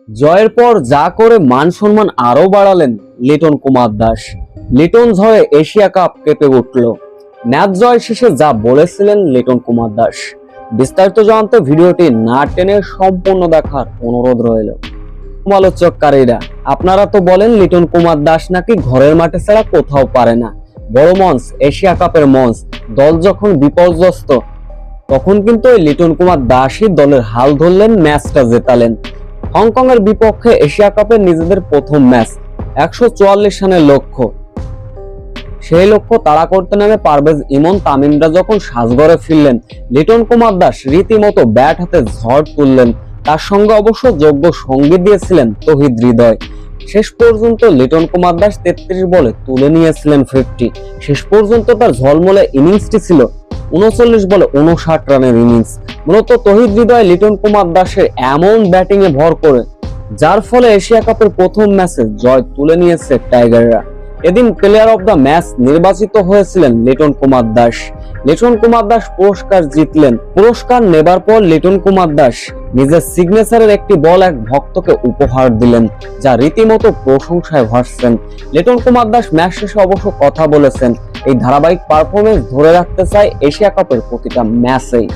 জয়ের পর যা করে মান সম্মান আরো বাড়ালেন লিটন কুমার দাস। লিটন ঝড়ে এশিয়া কাপ কেঁপে উঠল। ম্যাচ জয় শেষে যা বলেছিলেন লিটন কুমার দাস, বিস্তারিত জানতে ভিডিওটি না টেনে সম্পূর্ণ দেখার অনুরোধ রইল। সমালোচককারীরা আপনারা তো বলেন লিটন কুমার দাস নাকি ঘরের মাঠে ছাড়া কোথাও পারে না। বড় মঞ্চ, এশিয়া কাপের মঞ্চ, দল যখন বিপর্যস্ত তখন কিন্তু ওই লিটন কুমার দাসই দলের হাল ধরলেন, ম্যাচটা জেতালেন। হংকং এর বিপক্ষে এশিয়া কাপে নিজেদের প্রথম ম্যাচ, 144 রানের লক্ষ্য, সেই লক্ষ্য তাড়া করতে নামে পারভেজ ইমন তামিমরা যখন সাজঘরে ফিরলেন, লিটন কুমার দাস রীতিমতো ব্যাট হাতে ঝড় তুললেন। তার সঙ্গে অবশ্য যোগ্য সঙ্গী দিয়েছিলেন তৌহিদ হৃদয়। শেষ পর্যন্ত লিটন কুমার দাস 33 বলে তুলে নিয়েছিলেন 50। শেষ পর্যন্ত তার ঝলমলে ইনিংসটি ছিল 39 বলে 59 রানের ইনিংস। মূলত তৌহিদ হৃদয় লিটন কুমার দাসের এমন ব্যাটিং এ ভর করে, যার ফলে এশিয়া কাপের প্রথম ম্যাচে জয় তুলে নিয়েছে টাইগাররা। এদিন প্লেয়ার অব দ্য ম্যাচ নির্বাচিত হয়েছিলেন লিটন কুমার দাস। লিটন কুমার দাস পুরস্কার জিতলেন। পুরস্কার নেবার পর লিটন কুমার দাস নিজের সিগনেচারের একটি বল এক ভক্তকে উপহার দিলেন, যা রীতিমতো প্রশংসায় ভাসছেন। লিটন কুমার দাস ম্যাচ শেষে অবশ্য কথা বলেছেন, এই ধারাবাহিক পারফরমেন্স ধরে রাখতে চাই এশিয়া কাপের প্রতিটা ম্যাচেই।